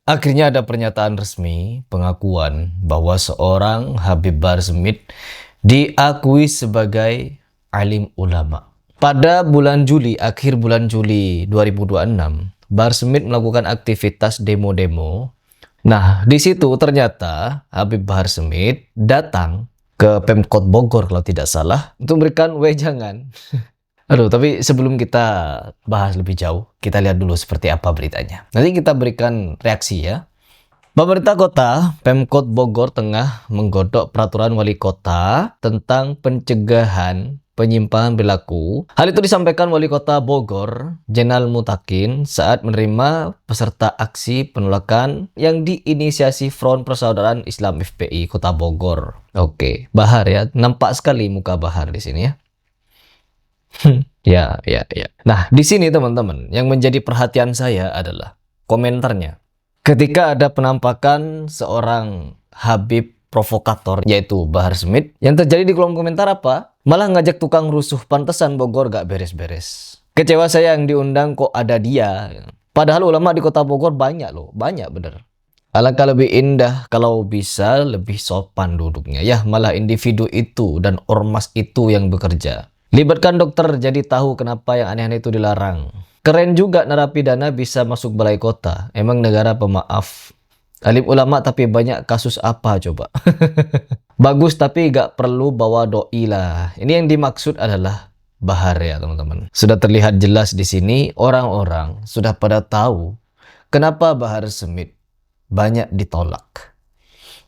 Akhirnya ada pernyataan resmi pengakuan bahwa seorang Habib Bahar Smith diakui sebagai alim ulama. Pada bulan Juli, akhir bulan Juli 2026, Bahar Smith melakukan aktivitas demo-demo. Nah, di situ ternyata Habib Bahar Smith datang ke Pemkot Bogor kalau tidak salah untuk memberikan wejangan. Aduh, tapi sebelum kita bahas lebih jauh, kita lihat dulu seperti apa beritanya. Nanti kita berikan reaksi ya. Pemerintah kota Pemkot Bogor tengah menggodok peraturan wali kota tentang pencegahan penyimpangan perilaku. Hal itu disampaikan wali kota Bogor, Jenal Mutakin, saat menerima peserta aksi penolakan yang diinisiasi Front Persaudaraan Islam FPI Kota Bogor. Oke, Bahar ya, nampak sekali muka Bahar di sini ya. Ya. Nah, di sini teman-teman, yang menjadi perhatian saya adalah komentarnya. Ketika ada penampakan seorang Habib provokator, yaitu Bahar Smith, yang terjadi di kolom komentar apa? Malah ngajak tukang rusuh, pantesan Bogor gak beres-beres. Kecewa saya yang diundang kok ada dia. Padahal ulama di kota Bogor banyak loh, banyak bener. Alangkah lebih indah kalau bisa lebih sopan duduknya. Ya, malah individu itu dan ormas itu yang bekerja. Libatkan dokter jadi tahu kenapa yang aneh-aneh itu dilarang. Keren juga narapidana bisa masuk balai kota. Emang negara pemaaf. Alim ulama tapi banyak kasus apa coba? Bagus tapi gak perlu bawa doi lah. Ini yang dimaksud adalah Bahar ya teman-teman. Sudah terlihat jelas di sini orang-orang sudah pada tahu kenapa Bahar Smith banyak ditolak.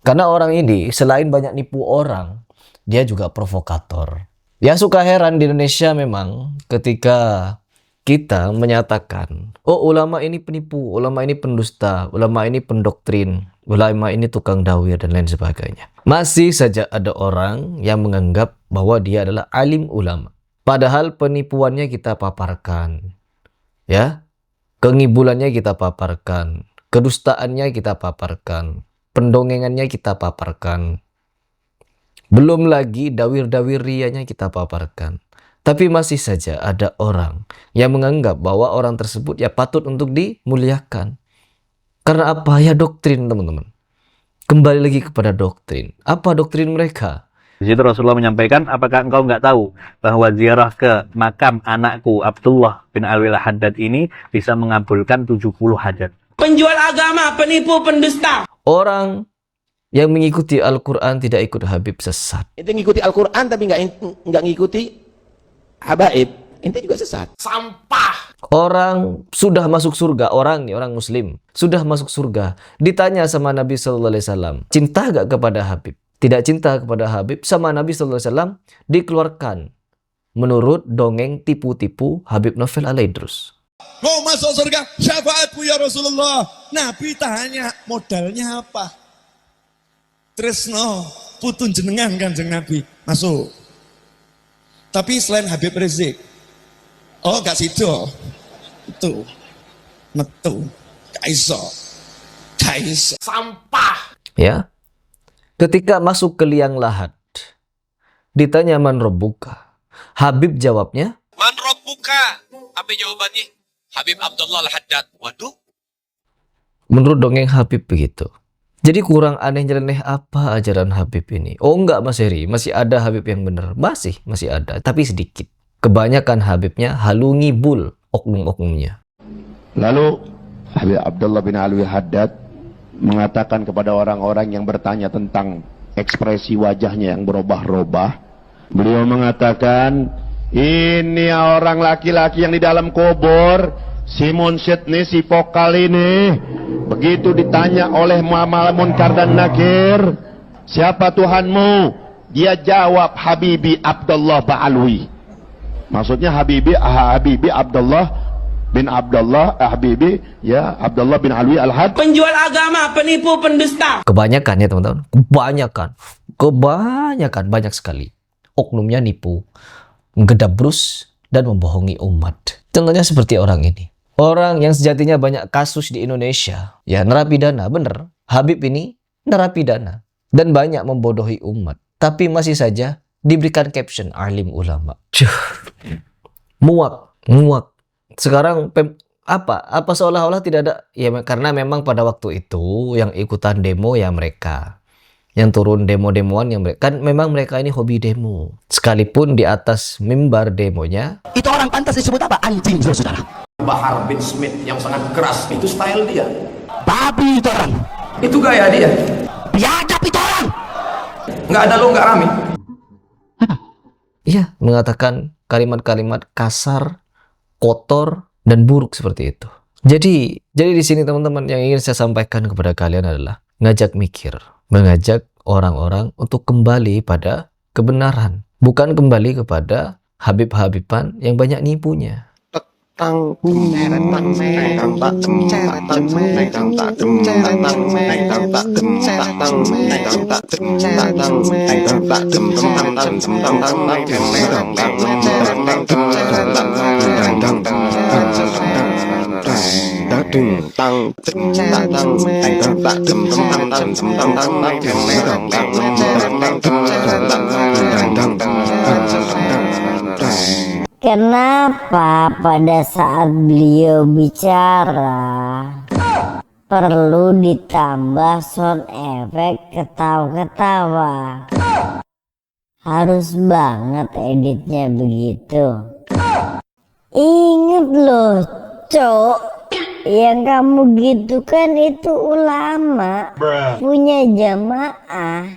Karena orang ini selain banyak nipu orang, dia juga provokator. Ya suka heran di Indonesia memang ketika kita menyatakan, oh ulama ini penipu, ulama ini pendusta, ulama ini pendoktrin, ulama ini tukang dawir dan lain sebagainya. Masih saja ada orang yang menganggap bahwa dia adalah alim ulama. Padahal penipuannya kita paparkan, ya, kengibulannya kita paparkan, kedustaannya kita paparkan, pendongengannya kita paparkan. Belum lagi dawir-dawir rianya kita paparkan. Tapi masih saja ada orang yang menganggap bahwa orang tersebut ya patut untuk dimuliakan. Karena apa? Ya doktrin teman-teman. Kembali lagi kepada doktrin. Apa doktrin mereka? Di situ Rasulullah menyampaikan, apakah engkau nggak tahu bahwa ziarah ke makam anakku Abdullah bin Alwi Al-Haddad ini bisa mengabulkan 70 hajat. Penjual agama, penipu, pendusta. Orang yang mengikuti Al-Quran tidak ikut Habib sesat. Ente ngikuti Al-Quran tapi nggak ngikuti Habaib, ente juga sesat. Sampah. Orang sudah masuk surga, orang muslim sudah masuk surga, ditanya sama Nabi SAW, cinta gak kepada Habib? Tidak cinta kepada Habib, sama Nabi SAW dikeluarkan menurut dongeng tipu-tipu Habib Novel Alaidrus. Mau masuk surga, syafaatku ya Rasulullah. Nabi tanya, modalnya apa? Tresno, putun jenengan Kanjeng Nabi, masuk. Tapi selain Habib Rizik, oh gak sido, itu, metu, kaiso. Sampah. Ya, ketika masuk ke liang lahat, ditanya man robbuka, Habib jawabnya, Man Rabbuka? Apa jawabannya? Habib Abdullah Al-Haddad. Waduh. menurut dongeng Habib begitu. Jadi kurang aneh nyeleneh apa ajaran Habib ini? Oh enggak Mas Heri, masih ada Habib yang benar. Masih ada, tapi sedikit. Kebanyakan Habibnya halungibul oknum-oknumnya. Lalu Habib Abdullah bin Alwi Haddad mengatakan kepada orang-orang yang bertanya tentang ekspresi wajahnya yang berubah-ubah. Beliau mengatakan, ini orang laki-laki yang di dalam kubur, si Munsyid nih, si vokal ini. Begitu ditanya oleh Muhammad Munkar dan Nakir, siapa Tuhanmu? Dia jawab, Habibi Abdullah Ba'alwi. Maksudnya Habibi Abdullah bin Abdullah, Habibi ya Abdullah bin Alwi Al-Had. Penjual agama, penipu, pendusta. Kebanyakan ya teman-teman, kebanyakan, banyak sekali. Oknumnya nipu, menggedabrus, dan membohongi umat. Contohnya seperti orang ini. Orang yang sejatinya banyak kasus di Indonesia. Ya narapidana, bener. Habib ini narapidana. Dan banyak membodohi umat. Tapi masih saja diberikan caption alim ulama. Muak. Sekarang Apa seolah-olah tidak ada, ya karena memang pada waktu itu yang ikutan demo ya mereka, yang turun demo-demoan yang mereka, kan memang mereka ini hobi demo. Sekalipun di atas mimbar demonya, Itu orang pantas disebut apa? Anjing, saudara. Bahar bin Smith yang sangat keras, itu style dia. Babi itu orang. Itu gaya dia. Biadab itu orang. Nggak ada lo, nggak rame. iya, mengatakan kalimat-kalimat kasar, kotor, dan buruk seperti itu. Jadi di sini teman-teman, yang ingin saya sampaikan kepada kalian adalah ngajak mikir, mengajak orang-orang untuk kembali pada kebenaran, bukan kembali kepada habib-habiban yang banyak nipunya. Kenapa pada saat beliau bicara perlu ditambah sound effect ketawa-ketawa? Harus banget editnya begitu. Ingat loh, Cok, yang kamu gitu kan itu ulama, punya jamaah,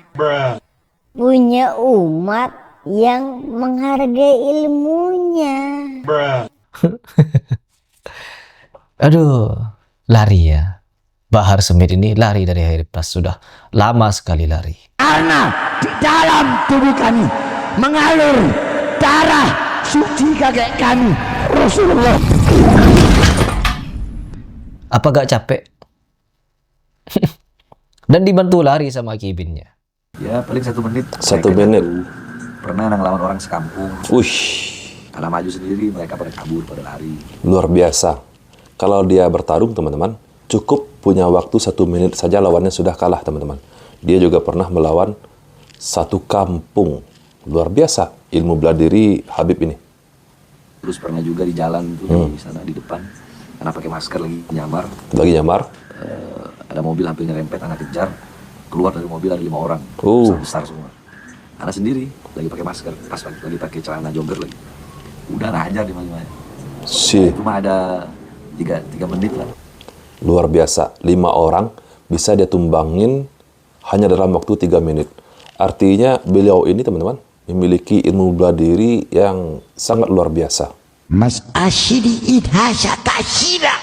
punya umat yang menghargai ilmunya. Aduh, lari ya. Bahar Smith ini lari dari Habib Pras, sudah lama sekali lari. Karena di dalam tubuh kami mengalir darah suci kakek kami, Rasulullah. Apa gak capek? Dan dibantu lari sama kibinnya. Ya paling 1 menit. 1 menit. Pernah ngelawan orang sekampung. Karena maju sendiri mereka pada kabur, pada lari. Luar biasa. Kalau dia bertarung teman-teman, cukup punya waktu 1 menit saja lawannya sudah kalah teman-teman. Dia juga pernah melawan 1 kampung. Luar biasa ilmu bela diri Habib ini. Terus pernah juga di jalan tuh di sana di depan, karena pakai masker lagi nyamar. Lagi nyamar? Ada mobil hampir nyerempet, anak kejar. Keluar dari mobil ada 5 orang, besar semua. Anak sendiri lagi pakai masker, pas lagi pakai celana jogger lagi. Udah hajar di mana-mana. Cuma ada 3 menit lah. Luar biasa, 5 orang bisa dia tumbangin hanya dalam waktu 3 menit. Artinya beliau ini teman-teman memiliki ilmu bela diri yang sangat luar biasa. Mas Ashidi idhasya tashira.